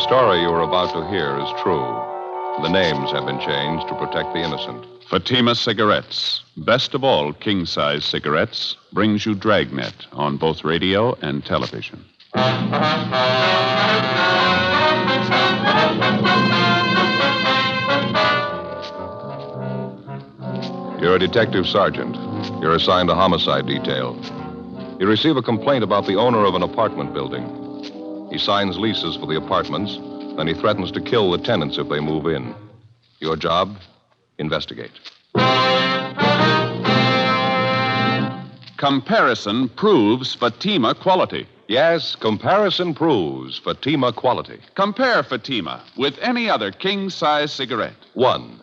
story you are about to hear is true. The names have been changed to protect the innocent. Fatima Cigarettes, best of all king-size cigarettes, brings you Dragnet on both radio and television. You're a detective sergeant. You're assigned a homicide detail. You receive a complaint about the owner of an apartment building. He signs leases for the apartments, then he threatens to kill the tenants if they move in. Your job? Investigate. Comparison proves Fatima quality. Yes, comparison proves Fatima quality. Compare Fatima with any other king-size cigarette. 1.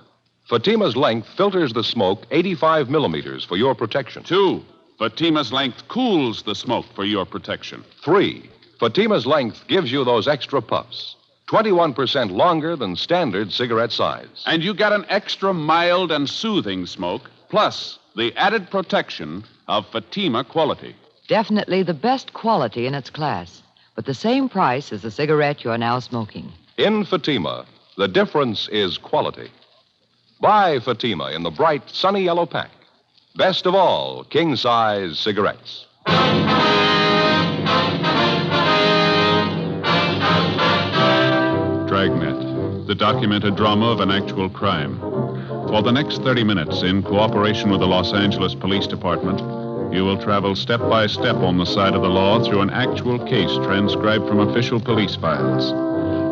Fatima's length filters the smoke 85 millimeters for your protection. 2. Fatima's length cools the smoke for your protection. 3. Fatima's length gives you those extra puffs. 21% longer than standard cigarette size. And you get an extra mild and soothing smoke, plus the added protection of Fatima quality. Definitely the best quality in its class, but the same price as the cigarette you're now smoking. In Fatima, the difference is quality. Buy Fatima in the bright, sunny yellow pack. Best of all, king-size cigarettes. Dragnet, the documented drama of an actual crime. For the next 30 minutes, in cooperation with the Los Angeles Police Department, you will travel step by step on the side of the law through an actual case transcribed from official police files.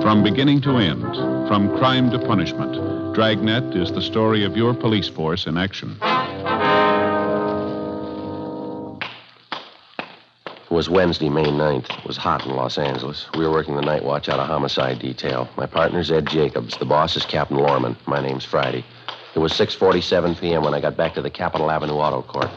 From beginning to end, from crime to punishment, Dragnet is the story of your police force in action. It was Wednesday, May 9th. It was hot in Los Angeles. We were working the night watch out of homicide detail. My partner's Ed Jacobs. The boss is Captain Lorman. My name's Friday. It was 6:47 p.m. when I got back to the Capitol Avenue Auto Court.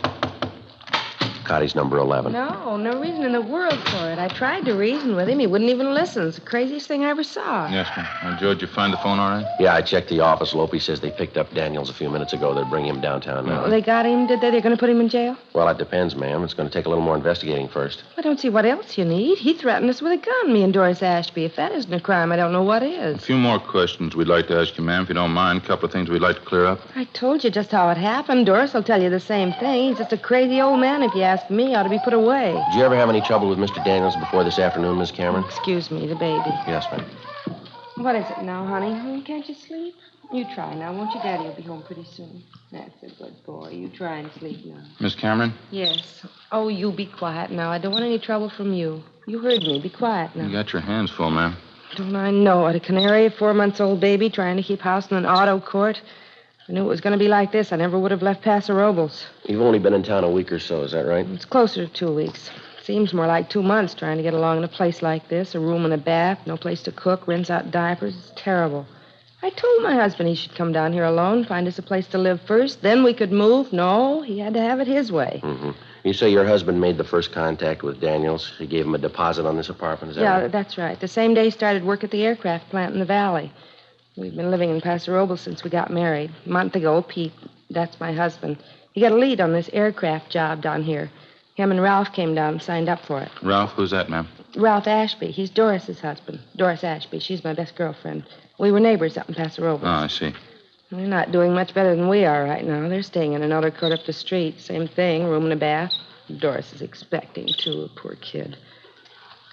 Cotty's number 11. No reason in the world for it. I tried to reason with him. He wouldn't even listen. It's the craziest thing I ever saw. Yes, ma'am. Now, Joe, did you find the phone all right? Yeah, I checked the office. Lope says they picked up Daniels a few minutes ago. They're bringing him downtown now. Oh, they got him, did they? They're going to put him in jail? Well, it depends, ma'am. It's going to take a little more investigating first. I don't see what else you need. He threatened us with a gun, me and Doris Ashby. If that isn't a crime, I don't know what is. A few more questions we'd like to ask you, ma'am, if you don't mind. A couple of things we'd like to clear up. I told you just how it happened. Doris will tell you the same thing. He's just a crazy old man, if you ask me. Ought to be put away. Did you ever have any trouble with Mr. Daniels before this afternoon, Miss Cameron? Excuse me, the baby. Yes, ma'am. What is it now, honey? Can't you sleep? You try now, won't you? Daddy will be home pretty soon. That's a good boy. You try and sleep now. Miss Cameron? Yes. Oh, you be quiet now. I don't want any trouble from you. You heard me. Be quiet now. You got your hands full, ma'am. Don't I know it? A canary, a 4-month-old baby trying to keep house in an auto court. If I knew it was going to be like this, I never would have left Paso Robles. You've only been in town a week or so, is that right? It's closer to 2 weeks. Seems more like 2 months trying to get along in a place like this. A room and a bath, no place to cook, rinse out diapers. It's terrible. I told my husband he should come down here alone, find us a place to live first. Then we could move. No, he had to have it his way. Mm-hmm. You say your husband made the first contact with Daniels. He gave him a deposit on this apartment, is that right? Yeah, that's right. The same day he started work at the aircraft plant in the valley. We've been living in Paso Robles since we got married. A month ago, Pete, that's my husband, he got a lead on this aircraft job down here. Him and Ralph came down and signed up for it. Ralph, who's that, ma'am? Ralph Ashby. He's Doris's husband. Doris Ashby. She's my best girlfriend. We were neighbors up in Paso Robles. Oh, I see. They're not doing much better than we are right now. They're staying in another court up the street. Same thing, room and a bath. Doris is expecting, too, poor kid.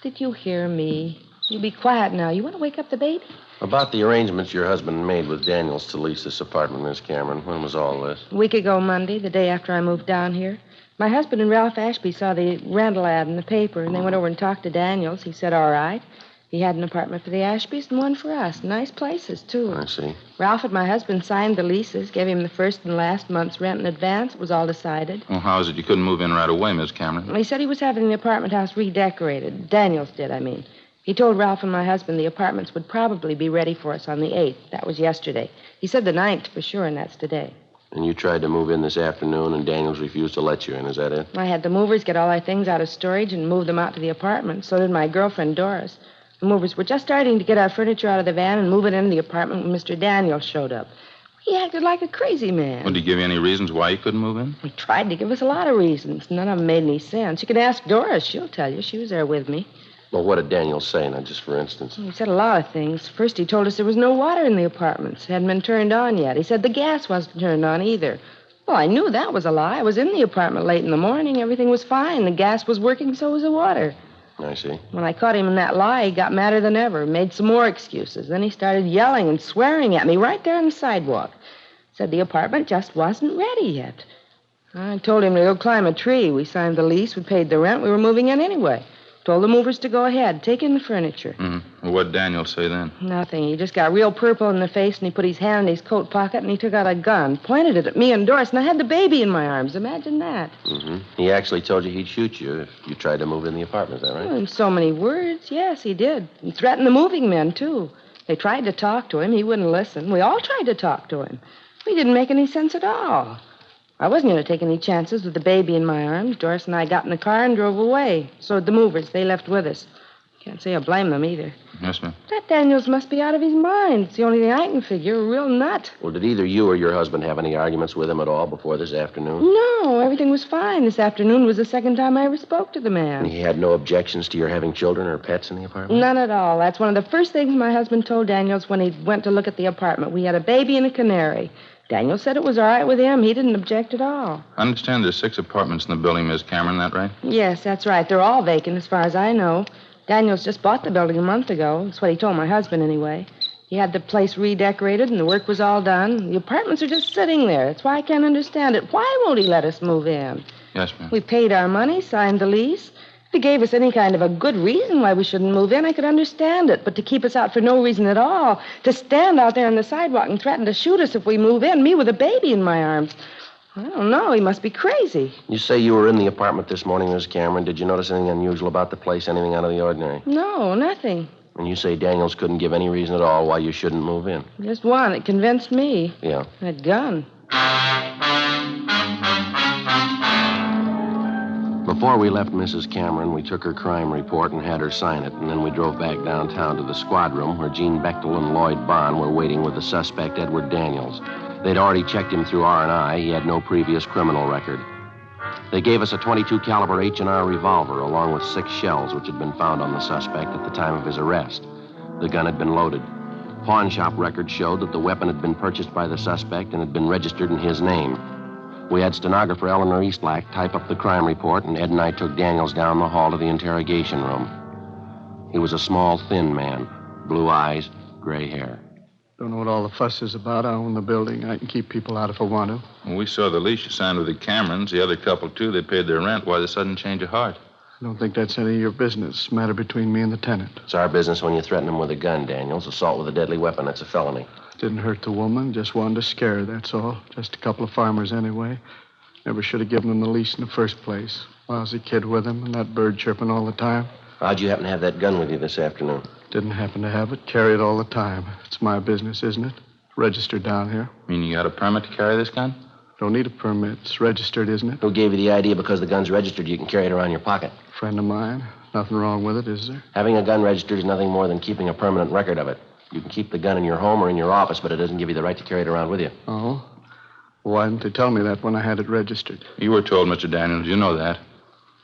Did you hear me? You be quiet now. You want to wake up the baby? About the arrangements your husband made with Daniels to lease this apartment, Miss Cameron, when was all this? A week ago Monday, the day after I moved down here. My husband and Ralph Ashby saw the rental ad in the paper, and they went over and talked to Daniels. He said, all right. He had an apartment for the Ashbys and one for us. Nice places, too. I see. Ralph and my husband signed the leases, gave him the first and last month's rent in advance. It was all decided. Well, how is it you couldn't move in right away, Miss Cameron? Well, he said he was having the apartment house redecorated. Daniels did, I mean. He told Ralph and my husband the apartments would probably be ready for us on the 8th. That was yesterday. He said the 9th for sure, and that's today. And you tried to move in this afternoon, and Daniels refused to let you in. Is that it? I had the movers get all our things out of storage and move them out to the apartment. So did my girlfriend, Doris. The movers were just starting to get our furniture out of the van and move it into the apartment when Mr. Daniels showed up. He acted like a crazy man. Well, did he give you any reasons why you couldn't move in? He tried to give us a lot of reasons. None of them made any sense. You can ask Doris. She'll tell you. She was there with me. Well, what did Daniels say, now, just for instance? He said a lot of things. First, he told us there was no water in the apartments. It hadn't been turned on yet. He said the gas wasn't turned on either. Well, I knew that was a lie. I was in the apartment late in the morning. Everything was fine. The gas was working, so was the water. I see. When I caught him in that lie, he got madder than ever, made some more excuses. Then he started yelling and swearing at me right there on the sidewalk. Said the apartment just wasn't ready yet. I told him to go climb a tree. We signed the lease. We paid the rent. We were moving in anyway. Told the movers to go ahead, take in the furniture. Well, what'd Daniel say then? Nothing. He just got real purple in the face, and he put his hand in his coat pocket, and he took out a gun, pointed it at me and Doris, and I had the baby in my arms. Imagine that. He actually told you he'd shoot you if you tried to move in the apartment, is that right? Well, in so many words, yes, he did. He threatened the moving men, too. They tried to talk to him. He wouldn't listen. We all tried to talk to him. He didn't make any sense at all. I wasn't going to take any chances with the baby in my arms. Doris and I got in the car and drove away. So did the movers. They left with us. Can't say I blame them either. Yes, ma'am. That Daniels must be out of his mind. It's the only thing I can figure. A real nut. Well, did either you or your husband have any arguments with him at all before this afternoon? No, everything was fine. This afternoon was the second time I ever spoke to the man. And he had no objections to your having children or pets in the apartment? None at all. That's one of the first things my husband told Daniels when he went to look at the apartment. We had a baby and a canary. Daniels said it was all right with him. He didn't object at all. I understand there's 6 apartments in the building, Miss Cameron, that right? Yes, that's right. They're all vacant as far as I know. Daniels just bought the building a month ago. That's what he told my husband, anyway. He had the place redecorated, and the work was all done. The apartments are just sitting there. That's why I can't understand it. Why won't he let us move in? Yes, ma'am. We paid our money, signed the lease. If he gave us any kind of a good reason why we shouldn't move in, I could understand it. But to keep us out for no reason at all, to stand out there on the sidewalk and threaten to shoot us if we move in, me with a baby in my arms, I don't know. He must be crazy. You say you were in the apartment this morning, Miss Cameron. Did you notice anything unusual about the place, anything out of the ordinary? No, nothing. And you say Daniels couldn't give any reason at all why you shouldn't move in? Just one. It convinced me. Yeah. That gun. Before we left Mrs. Cameron, we took her crime report and had her sign it, and then we drove back downtown to the squad room where Gene Bechtel and Lloyd Bond were waiting with the suspect, Edward Daniels. They'd already checked him through R&I. He had no previous criminal record. They gave us a .22 caliber H&R revolver along with 6 shells which had been found on the suspect at the time of his arrest. The gun had been loaded. Pawn shop records showed that the weapon had been purchased by the suspect and had been registered in his name. We had stenographer Eleanor Eastlack type up the crime report, and Ed and I took Daniels down the hall to the interrogation room. He was a small, thin man, blue eyes, gray hair. Don't know what all the fuss is about. I own the building. I can keep people out if I want to. Well, we saw the lease you signed with the Camerons. The other couple, too, they paid their rent. Why the sudden change of heart? I don't think that's any of your business. Matter between me and the tenant. It's our business when you threaten him with a gun, Daniels. Assault with a deadly weapon, that's a felony. Didn't hurt the woman. Just wanted to scare her, that's all. Just a couple of farmers anyway. Never should have given him the lease in the first place. Lousy kid with him and that bird chirping all the time. How'd you happen to have that gun with you this afternoon? Didn't happen to have it. Carry it all the time. It's my business, isn't it? Registered down here. Mean you got a permit to carry this gun? Don't need a permit. It's registered, isn't it? Who gave you the idea because the gun's registered you can carry it around your pocket? Friend of mine. Nothing wrong with it, is there? Having a gun registered is nothing more than keeping a permanent record of it. You can keep the gun in your home or in your office, but it doesn't give you the right to carry it around with you. Oh? Why didn't they tell me that when I had it registered? You were told, Mr. Daniels. You know that.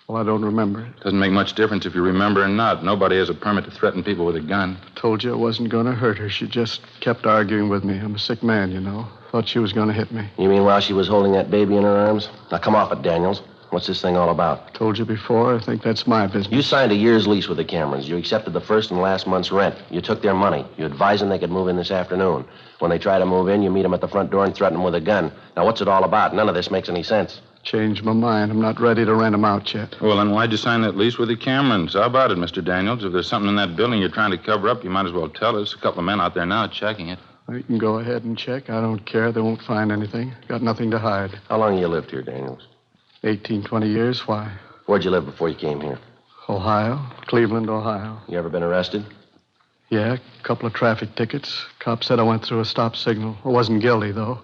Well, I don't remember it. Doesn't make much difference if you remember or not. Nobody has a permit to threaten people with a gun. Told you I wasn't going to hurt her. She just kept arguing with me. I'm a sick man, you know. Thought she was going to hit me. You mean while she was holding that baby in her arms? Now, come off it, Daniels. What's this thing all about? Told you before. I think that's my business. You signed a year's lease with the Camerons. You accepted the first and last month's rent. You took their money. You advised them they could move in this afternoon. When they try to move in, you meet them at the front door and threaten them with a gun. Now, what's it all about? None of this makes any sense. Changed my mind. I'm not ready to rent them out yet. Well, then why'd you sign that lease with the Camerons? How about it, Mr. Daniels? If there's something in that building you're trying to cover up, you might as well tell us. A couple of men out there now checking it. You can go ahead and check. I don't care. They won't find anything. Got nothing to hide. How long have you lived here, Daniels? 18, 20 years. Why? Where'd you live before you came here? Ohio. Cleveland, Ohio. You ever been arrested? Yeah, a couple of traffic tickets. Cop said I went through a stop signal. I wasn't guilty, though.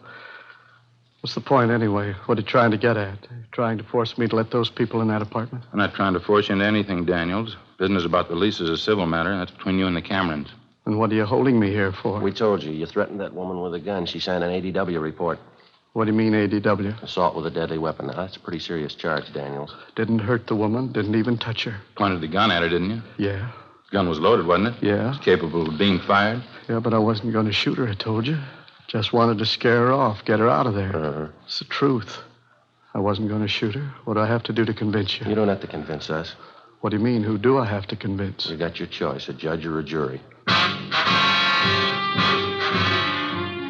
What's the point, anyway? What are you trying to get at? Trying to force me to let those people in that apartment? I'm not trying to force you into anything, Daniels. Business about the lease is a civil matter. That's between you and the Camerons. And what are you holding me here for? We told you. You threatened that woman with a gun. She signed an ADW report. What do you mean, ADW? Assault with a deadly weapon. Now, that's a pretty serious charge, Daniels. Didn't hurt the woman. Didn't even touch her. Pointed the gun at her, didn't you? Yeah. Gun was loaded, wasn't it? Yeah. It's capable of being fired. Yeah, but I wasn't going to shoot her, I told you. Just wanted to scare her off, get her out of there. It's the truth. I wasn't going to shoot her. What do I have to do to convince you? You don't have to convince us. What do you mean? Who do I have to convince? You got your choice, a judge or a jury.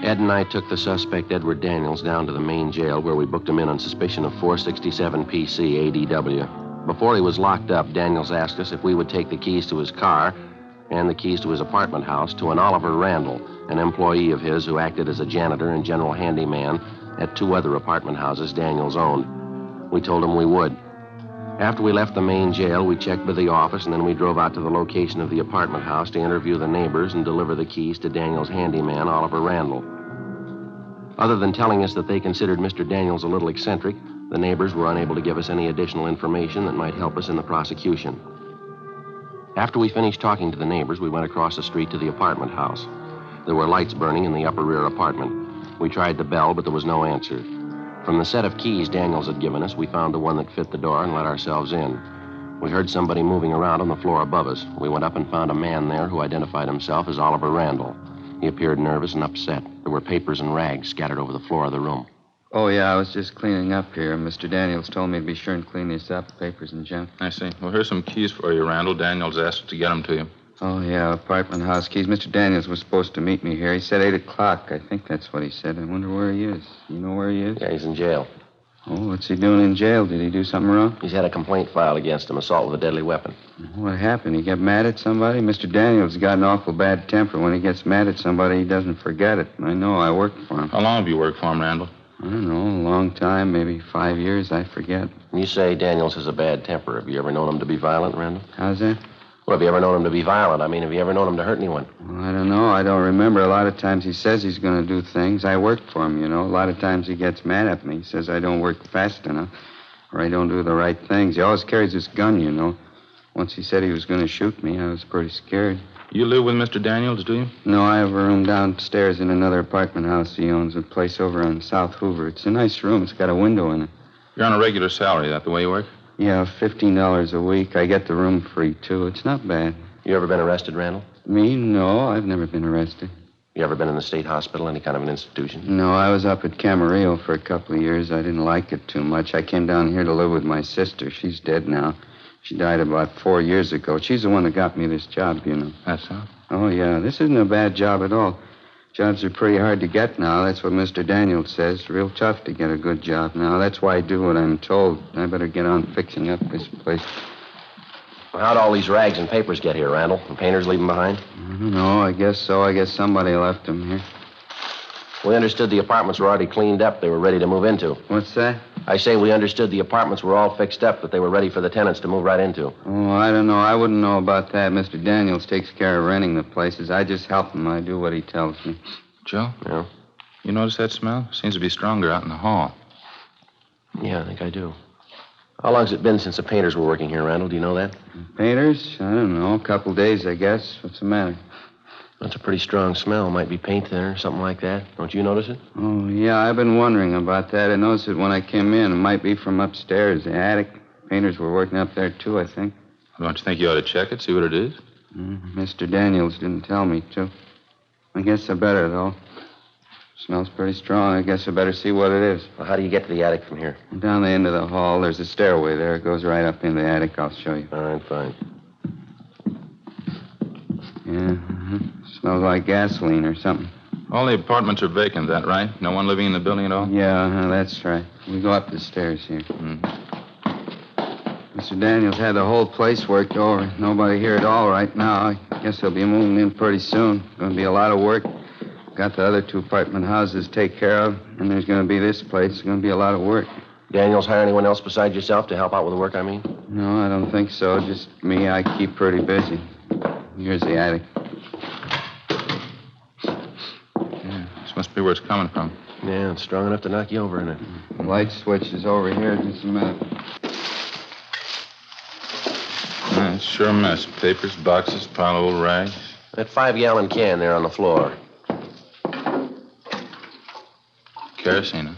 Ed and I took the suspect, Edward Daniels, down to the main jail where we booked him in on suspicion of 467 PC ADW. Before he was locked up, Daniels asked us if we would take the keys to his car and the keys to his apartment house to an Oliver Randall, an employee of his who acted as a janitor and general handyman at 2 other apartment houses Daniels owned. We told him we would. After we left the main jail, we checked with the office, and then we drove out to the location of the apartment house to interview the neighbors and deliver the keys to Daniels' handyman, Oliver Randall. Other than telling us that they considered Mr. Daniels a little eccentric, the neighbors were unable to give us any additional information that might help us in the prosecution. After we finished talking to the neighbors, we went across the street to the apartment house. There were lights burning in the upper rear apartment. We tried the bell, but there was no answer. From the set of keys Daniels had given us, we found the one that fit the door and let ourselves in. We heard somebody moving around on the floor above us. We went up and found a man there who identified himself as Oliver Randall. He appeared nervous and upset. There were papers and rags scattered over the floor of the room. Oh, yeah, I was just cleaning up here. Mr. Daniels told me to be sure and clean this up, papers and junk. I see. Well, here's some keys for you, Randall. Daniels asked to get them to you. Oh, yeah, apartment house keys. Mr. Daniels was supposed to meet me here. He said 8 o'clock. I think that's what he said. I wonder where he is. You know where he is? Yeah, he's in jail. Oh, what's he doing in jail? Did he do something wrong? He's had a complaint filed against him, assault with a deadly weapon. What happened? He got mad at somebody? Mr. Daniels got an awful bad temper. When he gets mad at somebody, he doesn't forget it. I know. I worked for him. How long have you worked for him, Randall? I don't know. A long time. Maybe 5 years. I forget. You say Daniels has a bad temper. Have you ever known him to be violent, Randall? How's that? Well, have you ever known him to be violent? I mean, have you ever known him to hurt anyone? Well, I don't know. I don't remember. A lot of times he says he's going to do things. I worked for him, you know. A lot of times he gets mad at me. He says I don't work fast enough or I don't do the right things. He always carries his gun, you know. Once he said he was going to shoot me, I was pretty scared. You live with Mr. Daniels, do you? No, I have a room downstairs in another apartment house he owns, a place over on South Hoover. It's a nice room. It's got a window in it. You're on a regular salary. That the way you work? Yeah, $15 a week. I get the room free, too. It's not bad. You ever been arrested, Randall? Me? No, I've never been arrested. You ever been in the state hospital, any kind of an institution? No, I was up at Camarillo for a couple of years. I didn't like it too much. I came down here to live with my sister. She's dead now. She died about 4 years ago. She's the one that got me this job, you know. That's so? Oh, yeah. This isn't a bad job at all. Jobs are pretty hard to get now. That's what Mr. Daniels says. Real tough to get a good job now. That's why I do what I'm told. I better get on fixing up this place. Well, how'd all these rags and papers get here, Randall? The painters leave them behind? I don't know. I guess so. I guess somebody left them here. We understood the apartments were already cleaned up. They were ready to move into. What's that? I say we understood the apartments were all fixed up, that they were ready for the tenants to move right into. Oh, I don't know. I wouldn't know about that. Mr. Daniels takes care of renting the places. I just help him. I do what he tells me. Joe? Yeah? You notice that smell? Seems to be stronger out in the hall. Yeah, I think I do. How long's it been since the painters were working here, Randall? Do you know that? Painters? I don't know. A couple days, I guess. What's the matter? That's a pretty strong smell. Might be paint thinner or something like that. Don't you notice it? Oh, yeah, I've been wondering about that. I noticed it when I came in. It might be from upstairs, the attic. Painters were working up there, too, I think. Don't you think you ought to check it, see what it is? Mr. Daniels didn't tell me to. I guess I better, though. Smells pretty strong. I guess I better see what it is. Well, how do you get to the attic from here? Down the end of the hall, there's a stairway there. It goes right up in the attic. I'll show you. All right, fine. Yeah, smells like gasoline or something. All the apartments are vacant, that right? No one living in the building at all? Yeah, that's right. We go up the stairs here. Mr. Daniels had the whole place worked over. Nobody here at all right now. I guess he'll be moving in pretty soon. Going to be a lot of work. Got the other 2 apartment houses to take care of, and there's going to be this place. It's going to be a lot of work. Daniels hire anyone else besides yourself to help out with the work, I mean? No, I don't think so. Just me. I keep pretty busy. Here's the attic. Yeah, this must be where it's coming from. Yeah, it's strong enough to knock you over in it. The light switch is over here. Just a minute. Yeah, it's sure a mess. Papers, boxes, pile of old rags. That 5-gallon can there on the floor. Kerosene, huh?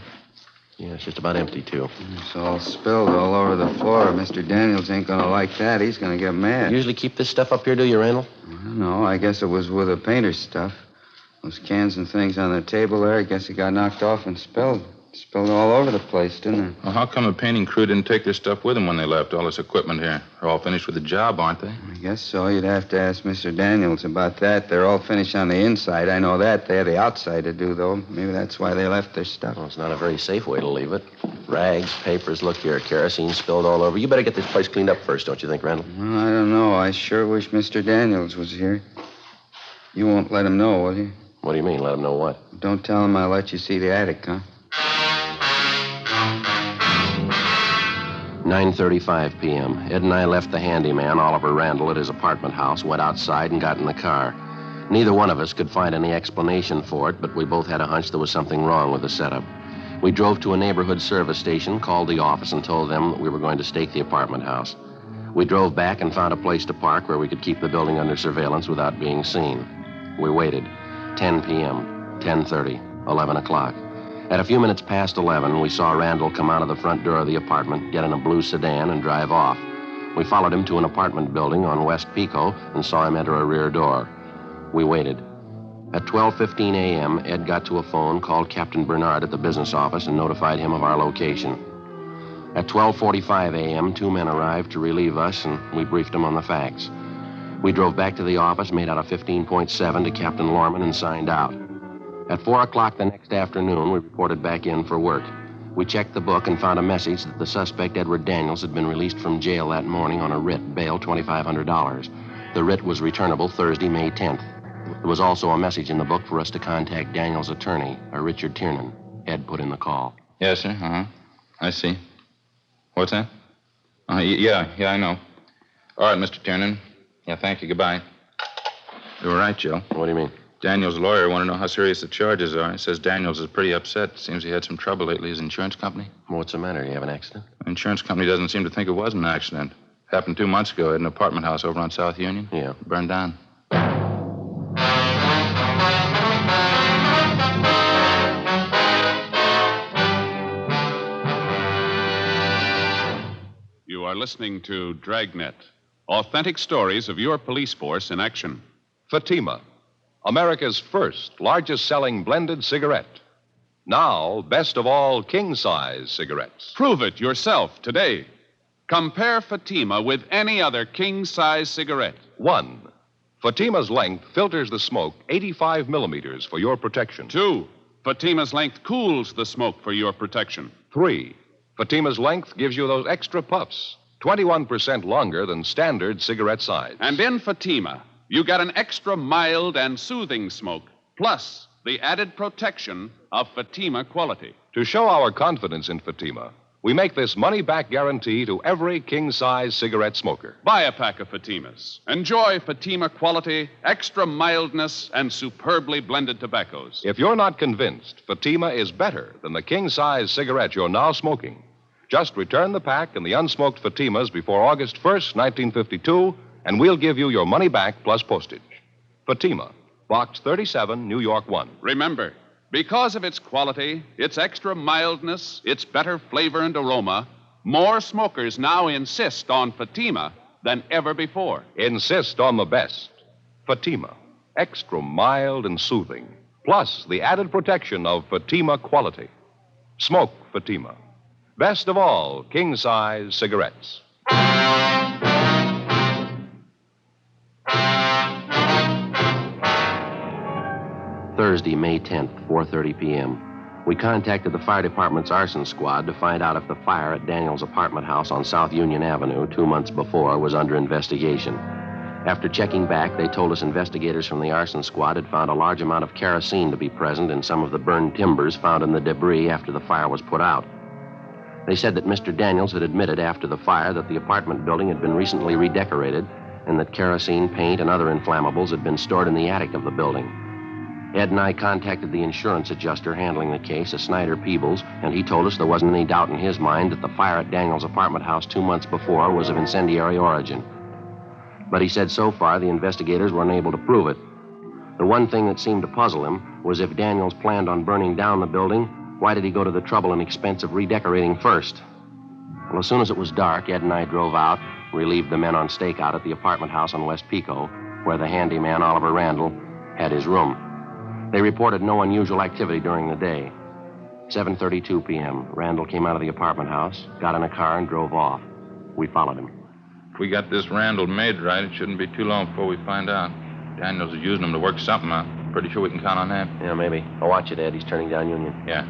Yeah, it's just about empty, too. It's all spilled all over the floor. Mr. Daniels ain't gonna like that. He's gonna get mad. You usually keep this stuff up here, do you, Randall? No, I guess it was with the painter's stuff. Those cans and things on the table there, I guess it got knocked off and spilled. Spilled all over the place, didn't it? Well, how come the painting crew didn't take their stuff with them when they left? All this equipment here. They're all finished with the job, aren't they? I guess so. You'd have to ask Mr. Daniels about that. They're all finished on the inside. I know that. They have the outside to do, though. Maybe that's why they left their stuff. Well, it's not a very safe way to leave it. Rags, papers, look here, kerosene spilled all over. You better get this place cleaned up first, don't you think, Randall? Well, I don't know. I sure wish Mr. Daniels was here. You won't let him know, will you? What do you mean, let him know what? Don't tell him I'll let you see the attic, huh? 9:35 p.m. Ed and I left the handyman, Oliver Randall, at his apartment house, went outside and got in the car. Neither one of us could find any explanation for it, but we both had a hunch there was something wrong with the setup. We drove to a neighborhood service station, called the office, and told them that we were going to stake the apartment house. We drove back and found a place to park where we could keep the building under surveillance without being seen. We waited. 10 p.m., 10:30, 11 o'clock. At a few minutes past 11, we saw Randall come out of the front door of the apartment, get in a blue sedan, and drive off. We followed him to an apartment building on West Pico and saw him enter a rear door. We waited. At 12:15 a.m., Ed got to a phone, called Captain Bernard at the business office, and notified him of our location. At 12:45 a.m., two men arrived to relieve us, and we briefed them on the facts. We drove back to the office, made out a 15.7 to Captain Lorman, and signed out. At 4 o'clock the next afternoon, we reported back in for work. We checked the book and found a message that the suspect, Edward Daniels, had been released from jail that morning on a writ, bail $2,500. The writ was returnable Thursday, May 10th. There was also a message in the book for us to contact Daniels' attorney, Richard Tiernan. Ed put in the call. Yes, sir. Uh-huh. I see. What's that? Yeah, I know. All right, Mr. Tiernan. Yeah, thank you. Goodbye. You were right, Joe. What do you mean? Daniels' lawyer wanted to know how serious the charges are. He says Daniels is pretty upset. Seems he had some trouble lately. His insurance company. What's the matter? You have an accident? The insurance company doesn't seem to think it was an accident. Happened 2 months ago at an apartment house over on South Union. Yeah. Burned down. You are listening to Dragnet, authentic stories of your police force in action. Fatima, America's first largest-selling blended cigarette. Now, best of all, king-size cigarettes. Prove it yourself today. Compare Fatima with any other king-size cigarette. 1. Fatima's length filters the smoke 85 millimeters for your protection. 2. Fatima's length cools the smoke for your protection. 3. Fatima's length gives you those extra puffs, 21% longer than standard cigarette size. And in Fatima, you get an extra mild and soothing smoke, plus the added protection of Fatima quality. To show our confidence in Fatima, we make this money-back guarantee to every king-size cigarette smoker. Buy a pack of Fatimas. Enjoy Fatima quality, extra mildness, and superbly blended tobaccos. If you're not convinced Fatima is better than the king-size cigarette you're now smoking, just return the pack and the unsmoked Fatimas before August 1st, 1952, and we'll give you your money back plus postage. Fatima, Box 37, New York 1. Remember, because of its quality, its extra mildness, its better flavor and aroma, more smokers now insist on Fatima than ever before. Insist on the best. Fatima, extra mild and soothing, plus the added protection of Fatima quality. Smoke Fatima. Best of all, king-size cigarettes. Thursday, May 10th, 4:30 p.m. We contacted the fire department's arson squad to find out if the fire at Daniels' apartment house on South Union Avenue 2 months before was under investigation. After checking back, they told us investigators from the arson squad had found a large amount of kerosene to be present in some of the burned timbers found in the debris after the fire was put out. They said that Mr. Daniels had admitted after the fire that the apartment building had been recently redecorated and that kerosene, paint, and other inflammables had been stored in the attic of the building. Ed and I contacted the insurance adjuster handling the case, a Snyder Peebles, and he told us there wasn't any doubt in his mind that the fire at Daniels' apartment house 2 months before was of incendiary origin. But he said so far the investigators were unable to prove it. The one thing that seemed to puzzle him was if Daniels planned on burning down the building Why did he go to the trouble and expense of redecorating first? Well, as soon as it was dark, Ed and I drove out, relieved the men on stakeout at the apartment house on West Pico, where the handyman, Oliver Randall, had his room. They reported no unusual activity during the day. 7:32 p.m., Randall came out of the apartment house, got in a car, and drove off. We followed him. If we got this Randall made right, it shouldn't be too long before we find out. Daniels is using him to work something out. Pretty sure we can count on that. Yeah, maybe. I'll watch it, Ed. He's turning down Union. Yeah.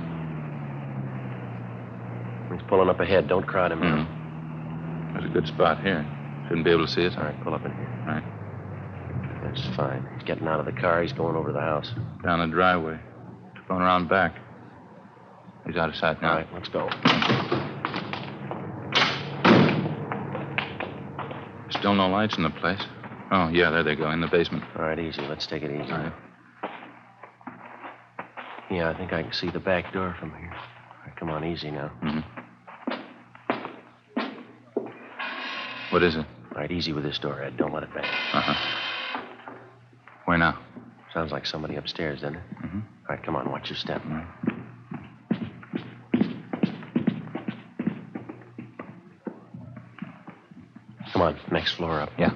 He's pulling up ahead. Don't crowd him now. There's a good spot here. Shouldn't be able to see us. All right, pull up in here. All right. That's fine. He's getting out of the car. He's going over to the house. Down the driveway. Going around back. He's out of sight now. All right, let's go. Still no lights in the place. Oh, yeah, there they go, in the basement. All right, easy. Let's take it easy. All right. Yeah, I think I can see the back door from here. All right, come on, easy now. What is it? All right, easy with this door, Ed. Don't let it bang. Uh-huh. Where now? Sounds like somebody upstairs, doesn't it? All right, come on, watch your step. Come on, next floor up. Yeah.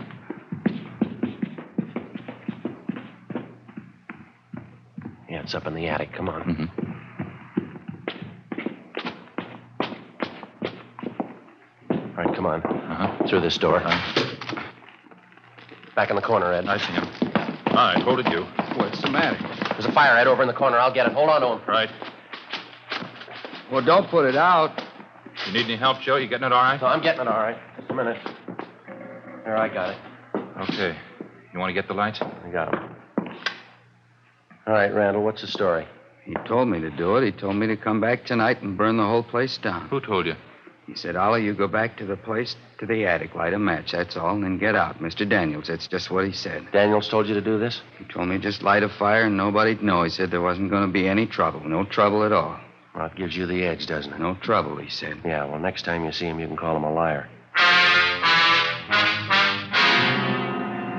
Yeah, it's up in the attic. Come on. All right, come on. Through this door. Back in the corner, Ed. I see him. All right, hold it, you. What's the matter? There's a fire, Ed, over in the corner. I'll get it. Hold on to him. Right. Well, don't put it out. You need any help, Joe? You getting it all right? No, I'm getting it all right. Just a minute. Here, I got it. Okay. You want to get the lights? I got them. All right, Randall, what's the story? He told me to do it. He told me to come back tonight and burn the whole place down. Who told you? He said, Ollie, you go back to the place, to the attic, light a match, that's all, and then get out. Mr. Daniels, that's just what he said. Daniels told you to do this? He told me just light a fire and nobody'd know. He said there wasn't going to be any trouble. No trouble at all. Well, it gives you the edge, doesn't it? No trouble, he said. Yeah, well, next time you see him, you can call him a liar.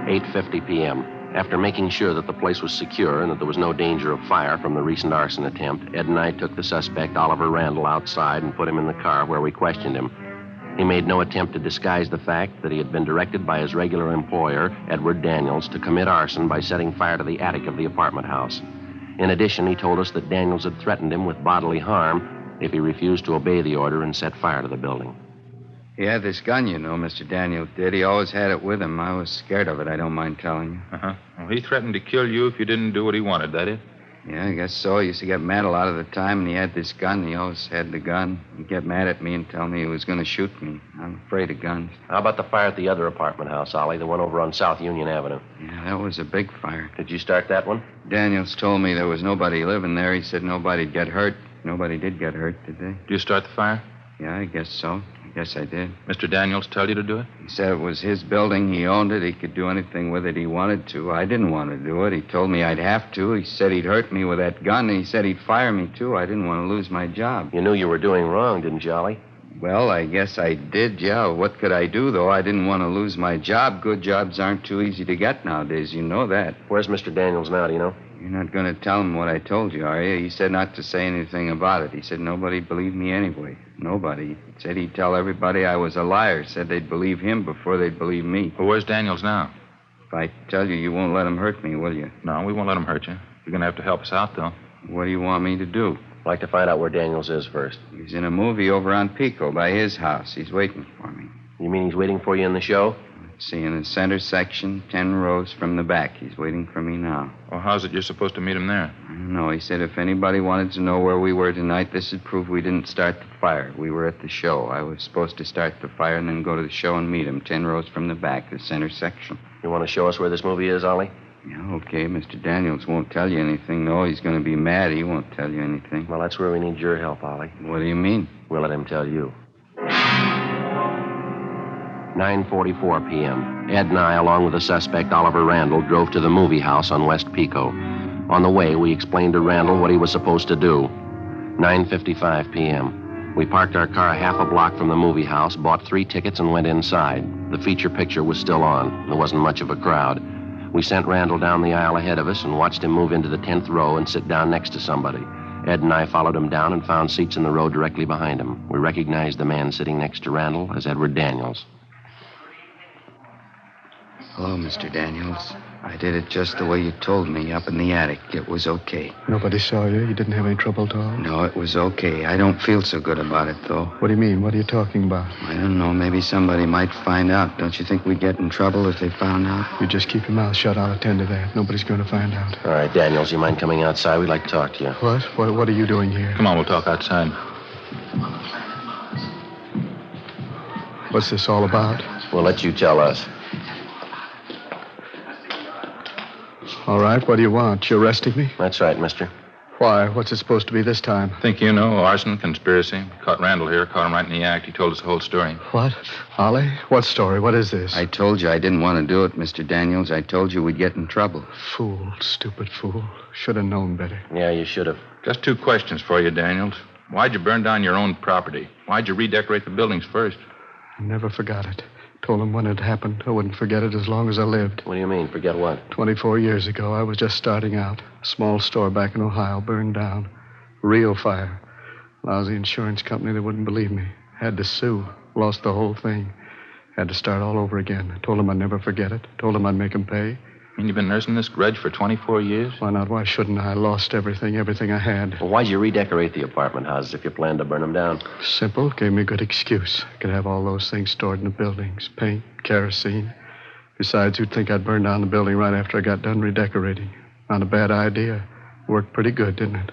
8:50 p.m. After making sure that the place was secure and that there was no danger of fire from the recent arson attempt, Ed and I took the suspect, Oliver Randall, outside and put him in the car where we questioned him. He made no attempt to disguise the fact that he had been directed by his regular employer, Edward Daniels, to commit arson by setting fire to the attic of the apartment house. In addition, he told us that Daniels had threatened him with bodily harm if he refused to obey the order and set fire to the building. He had this gun, you know, Mr. Daniels did. He always had it with him. I was scared of it, I don't mind telling you. Well, he threatened to kill you if you didn't do what he wanted, that it? Yeah, I guess so. He used to get mad a lot of the time, and he had this gun. He always had the gun. He'd get mad at me and tell me he was going to shoot me. I'm afraid of guns. How about the fire at the other apartment house, Ollie, the one over on South Union Avenue? Yeah, that was a big fire. Did you start that one? Daniels told me there was nobody living there. He said nobody'd get hurt. Nobody did get hurt, did they? Did you start the fire? Yeah, I guess so. I guess I did. Mr. Daniels tell you to do it? He said it was his building. He owned it. He could do anything with it he wanted to. I didn't want to do it. He told me I'd have to. He said he'd hurt me with that gun. And he said he'd fire me, too. I didn't want to lose my job. You knew you were doing wrong, didn't you, Ollie? Well, I guess I did, yeah. What could I do, though? I didn't want to lose my job. Good jobs aren't too easy to get nowadays. You know that. Where's Mr. Daniels now, do you know? You're not going to tell him what I told you, are you? He said not to say anything about it. He said nobody believed me anyway. Nobody. He said he'd tell everybody I was a liar. Said they'd believe him before they'd believe me. Well, where's Daniels now? If I tell you, you won't let him hurt me, will you? No, we won't let him hurt you. You're going to have to help us out, though. What do you want me to do? I'd like to find out where Daniels is first. He's in a movie over on Pico by his house. He's waiting for me. You mean he's waiting for you in the show? See, in the center section, 10 rows from the back. He's waiting for me now. Well, how's it you're supposed to meet him there? I don't know. He said if anybody wanted to know where we were tonight, this would prove we didn't start the fire. We were at the show. I was supposed to start the fire and then go to the show and meet him, 10 rows from the back, the center section. You want to show us where this movie is, Ollie? Yeah, okay. Mr. Daniels won't tell you anything. No, he's going to be mad. He won't tell you anything. Well, that's where we need your help, Ollie. What do you mean? We'll let him tell you. 9:44 p.m. Ed and I, along with the suspect, Oliver Randall, drove to the movie house on West Pico. On the way, we explained to Randall what he was supposed to do. 9:55 p.m. We parked our car half a block from the movie house, bought 3 tickets, and went inside. The feature picture was still on. There wasn't much of a crowd. We sent Randall down the aisle ahead of us and watched him move into the 10th row and sit down next to somebody. Ed and I followed him down and found seats in the road directly behind him. We recognized the man sitting next to Randall as Edward Daniels. Hello, Mr. Daniels. I did it just the way you told me up in the attic. It was okay. Nobody saw you? You didn't have any trouble at all? No, it was okay. I don't feel so good about it, though. What do you mean? What are you talking about? I don't know. Maybe somebody might find out. Don't you think we'd get in trouble if they found out? You just keep your mouth shut. I'll attend to that. Nobody's going to find out. All right, Daniels, you mind coming outside? We'd like to talk to you. What? What are you doing here? Come on, we'll talk outside. What's this all about? We'll let you tell us. All right, what do you want? You arresting me? That's right, mister. Why? What's it supposed to be this time? Think you know, arson, conspiracy. Caught Randall here, caught him right in the act. He told us the whole story. What? Ollie? What story? What is this? I told you I didn't want to do it, Mr. Daniels. I told you we'd get in trouble. Fool, stupid fool. Should have known better. Yeah, you should have. Just 2 questions for you, Daniels. Why'd you burn down your own property? Why'd you redecorate the buildings first? I never forgot it. Told him when it happened, I wouldn't forget it as long as I lived. What do you mean? Forget what? 24 years ago, I was just starting out. A small store back in Ohio burned down. Real fire. Lousy insurance company that wouldn't believe me. Had to sue. Lost the whole thing. Had to start all over again. I told him I'd never forget it. Told him I'd make him pay. And you've been nursing this grudge for 24 years? Why not? Why shouldn't I? I lost everything I had. Well, why'd you redecorate the apartment houses if you planned to burn them down? Simple. Gave me a good excuse. I could have all those things stored in the buildings. Paint, kerosene. Besides, who'd think I'd burn down the building right after I got done redecorating? Not a bad idea. Worked pretty good, didn't it?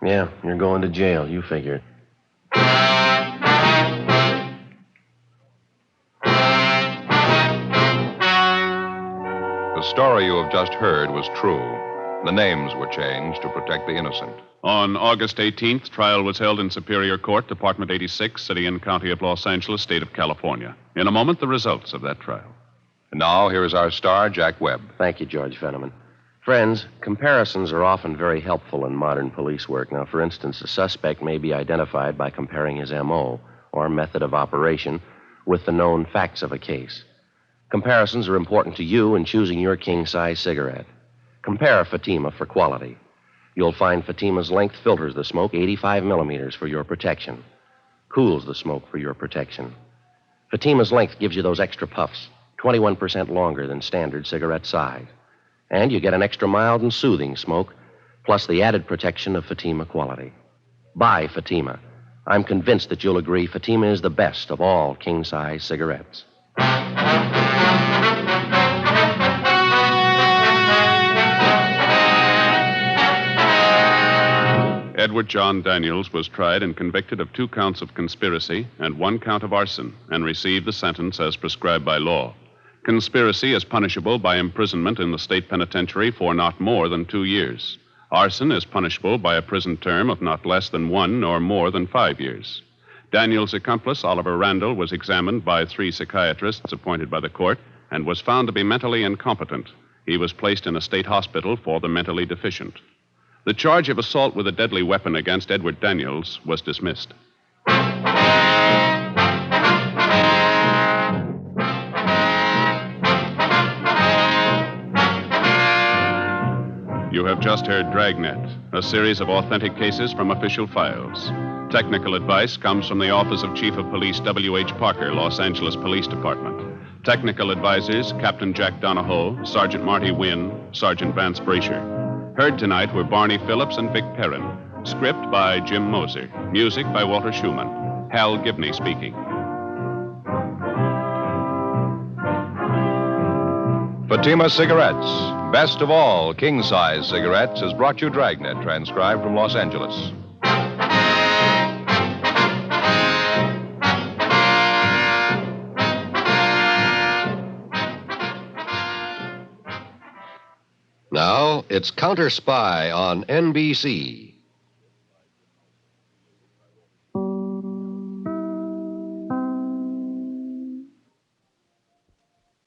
Yeah, you're going to jail. You figured. The story you have just heard was true. The names were changed to protect the innocent. On August 18th, trial was held in Superior Court, Department 86, City and County of Los Angeles, State of California. In a moment, the results of that trial. And now, here is our star, Jack Webb. Thank you, George Fenneman. Friends, comparisons are often very helpful in modern police work. Now, for instance, a suspect may be identified by comparing his M.O., or method of operation, with the known facts of a case. Comparisons are important to you in choosing your king-size cigarette. Compare Fatima for quality. You'll find Fatima's length filters the smoke 85 millimeters for your protection, cools the smoke for your protection. Fatima's length gives you those extra puffs, 21% longer than standard cigarette size. And you get an extra mild and soothing smoke, plus the added protection of Fatima quality. Buy Fatima. I'm convinced that you'll agree Fatima is the best of all king-size cigarettes. Edward John Daniels was tried and convicted of 2 counts of conspiracy and 1 count of arson and received the sentence as prescribed by law. Conspiracy is punishable by imprisonment in the state penitentiary for not more than 2 years. Arson is punishable by a prison term of not less than 1 or more than 5 years. Daniels' accomplice, Oliver Randall, was examined by 3 psychiatrists appointed by the court and was found to be mentally incompetent. He was placed in a state hospital for the mentally deficient. The charge of assault with a deadly weapon against Edward Daniels was dismissed. You have just heard Dragnet, a series of authentic cases from official files. Technical advice comes from the Office of Chief of Police W.H. Parker, Los Angeles Police Department. Technical advisors, Captain Jack Donahoe, Sergeant Marty Wynn, Sergeant Vance Brasher. Heard tonight were Barney Phillips and Vic Perrin. Script by Jim Moser. Music by Walter Schumann. Hal Gibney speaking. Fatima Cigarettes, best of all king-size cigarettes, has brought you Dragnet, transcribed from Los Angeles. Now, it's Counter Spy on NBC.